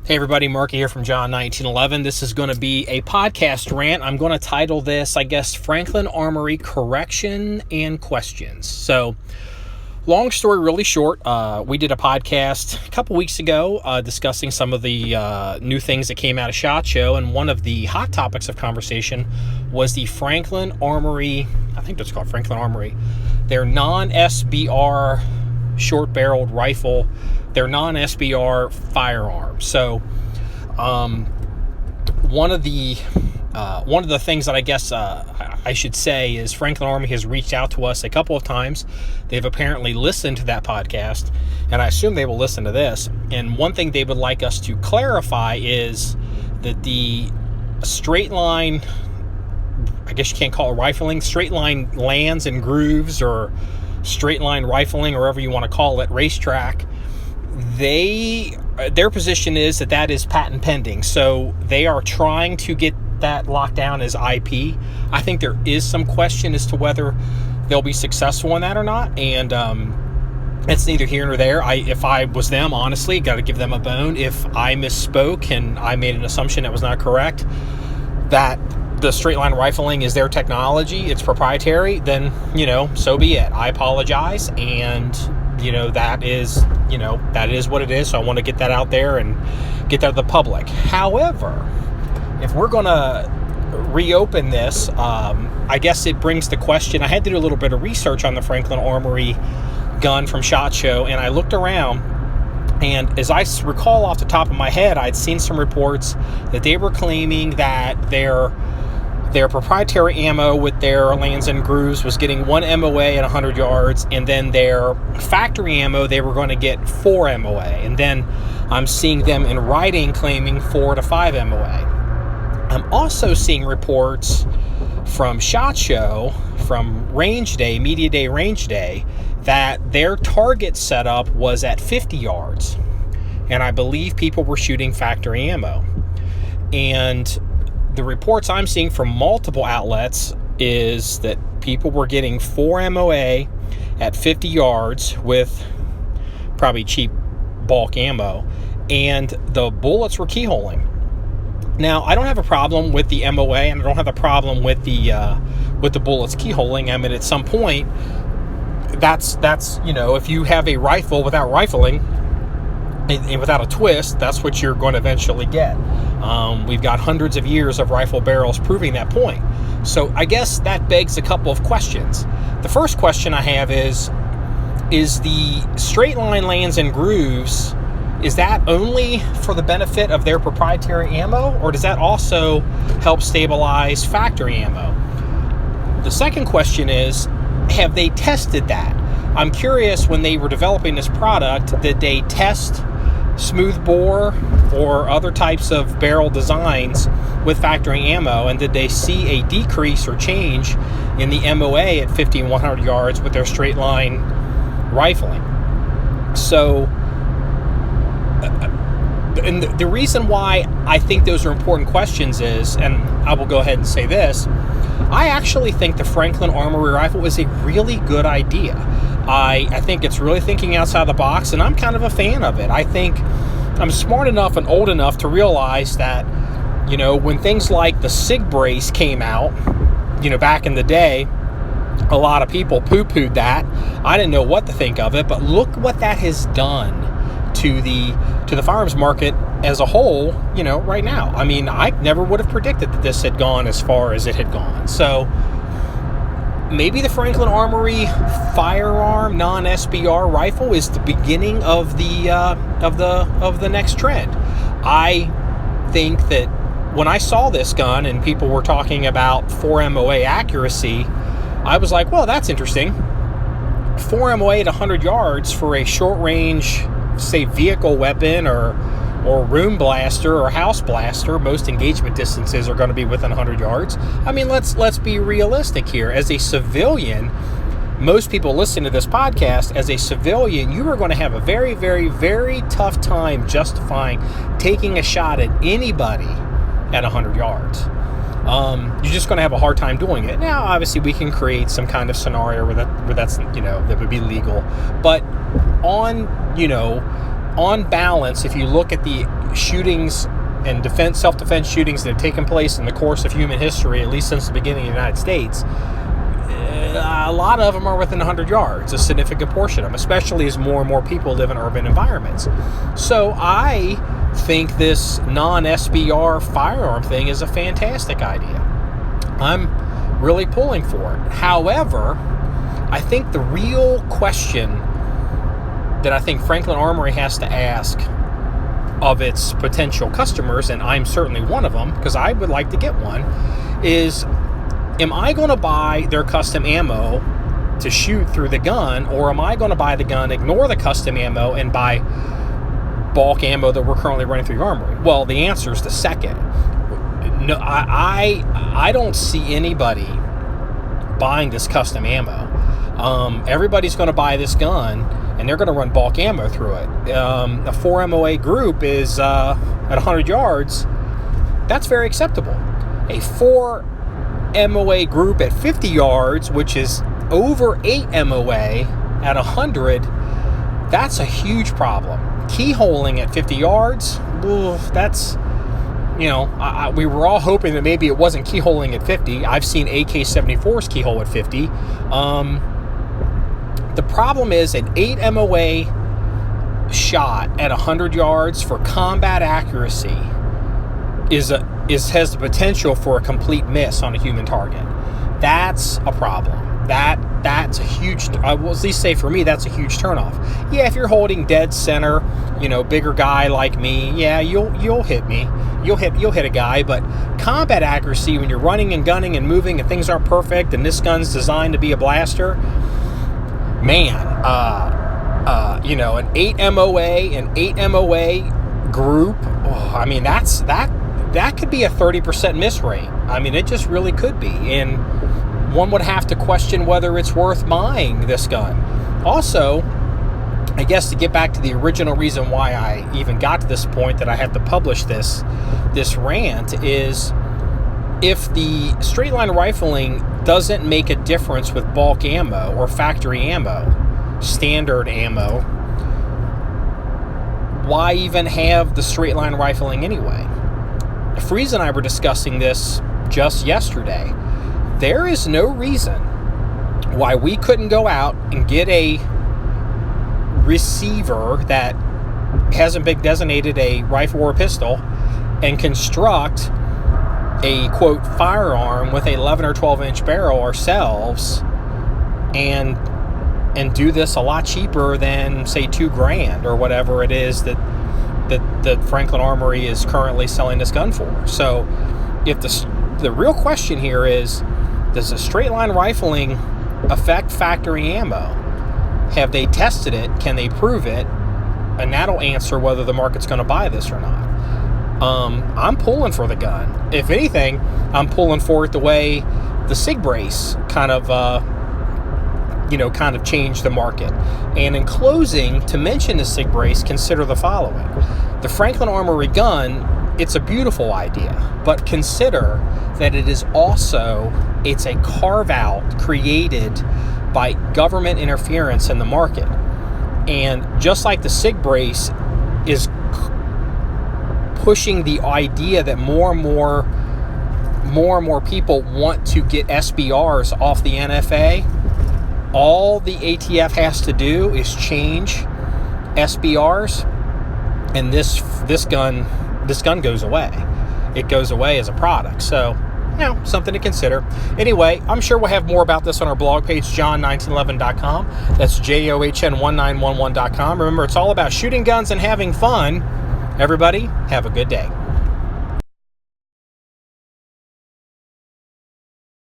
Hey everybody, Marky here from John 1911. This is going to be a podcast rant. I'm going to title this, I guess, Franklin Armory Correction and Questions. So, long story really short, we did a podcast a couple weeks ago discussing some of the new things that came out of SHOT Show, and one of the hot topics of conversation was the Franklin Armory, I think that's called Franklin Armory, their non-SBR short-barreled rifle, their non-SBR firearm. So, one of the things that I guess I should say is Franklin Armory has reached out to us a couple of times. They've apparently listened to that podcast, and I assume they will listen to this. And one thing they would like us to clarify is that the straight line, I guess you can't call it rifling, straight line lands and grooves, or straight line rifling, or whatever you want to call it, racetrack, their position is that is patent pending. So they are trying to get that locked down as IP. I think there is some question as to whether they'll be successful in that or not, and it's neither here nor there. If I was them, honestly, got to give them a bone. If I misspoke and I made an assumption that was not correct, that the straight line rifling is their technology, it's proprietary, then, so be it. I apologize, and that is what it is. So I want to get that out there and get that to the public. However, if we're going to reopen this, I guess it brings the question. I had to do a little bit of research on the Franklin Armory gun from SHOT Show, and I looked around, and as I recall off the top of my head, I'd seen some reports that they were claiming that their proprietary ammo with their lands and grooves was getting 1 MOA at 100 yards, and then their factory ammo, they were going to get 4 MOA. And then I'm seeing them in writing claiming 4 to 5 MOA. I'm also seeing reports from SHOT Show, from Range Day, Media Day Range Day, that their target setup was at 50 yards. And I believe people were shooting factory ammo. And the reports I'm seeing from multiple outlets is that people were getting 4 MOA at 50 yards with probably cheap bulk ammo, and the bullets were keyholing. Now, I don't have a problem with the MOA, and I don't have a problem with the bullets keyholing. I mean, at some point, that's if you have a rifle without rifling and without a twist, that's what you're going to eventually get. We've got hundreds of years of rifle barrels proving that point. So I guess that begs a couple of questions. The first question I have is the straight line lands and grooves, is that only for the benefit of their proprietary ammo, or does that also help stabilize factory ammo? The second question is, have they tested that? I'm curious, when they were developing this product, did they test smooth bore or other types of barrel designs with factory ammo, and did they see a decrease or change in the MOA at 50 and 100 yards with their straight line rifling? So, and the reason why I think those are important questions is, and I will go ahead and say this, I actually think the Franklin Armory rifle is a really good idea. I think it's really thinking outside the box, and I'm kind of a fan of it. I think I'm smart enough and old enough to realize that, when things like the SIG brace came out, back in the day, a lot of people poo-pooed that. I didn't know what to think of it, but look what that has done to the firearms market as a whole, right now. I mean, I never would have predicted that this had gone as far as it had gone. So maybe the Franklin Armory firearm non-SBR rifle is the beginning of the next trend. I think that when I saw this gun and people were talking about 4 MOA accuracy, I was like, well, that's interesting. 4 MOA at 100 yards for a short range, say, vehicle weapon or room blaster or house blaster. Most engagement distances are going to be within 100 yards. I mean, let's be realistic here. As a civilian, most people listening to this podcast, as a civilian, you are going to have a very, very, very tough time justifying taking a shot at anybody at 100 yards. You're just going to have a hard time doing it. Now, obviously, we can create some kind of scenario where that's that would be legal. But on on balance, if you look at the shootings and self-defense shootings that have taken place in the course of human history, at least since the beginning of the United States, a lot of them are within 100 yards, a significant portion of them, especially as more and more people live in urban environments. So I think this non-SBR firearm thing is a fantastic idea. I'm really pulling for it. However, I think the real question that I think Franklin Armory has to ask of its potential customers, and I'm certainly one of them because I would like to get one, is am I going to buy their custom ammo to shoot through the gun, or am I going to buy the gun, ignore the custom ammo, and buy bulk ammo that we're currently running through Armory? Well, the answer is the second. No, I don't see anybody buying this custom ammo. Everybody's going to buy this gun, and they're going to run bulk ammo through it. A 4 MOA group is at 100 yards. That's very acceptable. A 4 MOA group at 50 yards, which is over 8 MOA at 100, that's a huge problem. Keyholing at 50 yards, that's, we were all hoping that maybe it wasn't keyholing at 50. I've seen AK-74s keyhole at 50. The problem is an 8 MOA shot at 100 yards for combat accuracy has the potential for a complete miss on a human target. That's a problem. That's a huge, I will at least say for me, that's a huge turnoff. Yeah, if you're holding dead center, bigger guy like me, yeah, you'll hit me. You'll hit a guy, but combat accuracy when you're running and gunning and moving and things aren't perfect and this gun's designed to be a blaster, man, an 8 MOA group, that could be a 30% miss rate. It just really could be. And one would have to question whether it's worth buying this gun. Also, I guess to get back to the original reason why I even got to this point that I have to publish this rant is if the straight line rifling doesn't make a difference with bulk ammo or factory ammo, standard ammo, why even have the straight line rifling anyway? Frieza and I were discussing this just yesterday. There is no reason why we couldn't go out and get a receiver that hasn't been designated a rifle or a pistol and construct a, quote, firearm with a 11 or 12 inch barrel ourselves and do this a lot cheaper than, say, $2,000 or whatever it is that Franklin Armory is currently selling this gun for. So if the real question here is, does the straight line rifling affect factory ammo? Have they tested it? Can they prove it? And that'll answer whether the market's going to buy this or not. I'm pulling for the gun. If anything, I'm pulling for it the way the SIG brace kind of changed the market. And in closing, to mention the SIG brace, consider the following. The Franklin Armory gun, it's a beautiful idea, but consider that it's a carve-out created by government interference in the market. And just like the SIG brace is pushing the idea that more and more people want to get SBRs off the NFA, all the ATF has to do is change SBRs, and this gun goes away. It goes away as a product. So, something to consider. Anyway, I'm sure we'll have more about this on our blog page, john1911.com. That's JOHN1911.com. Remember, it's all about shooting guns and having fun. Everybody, have a good day.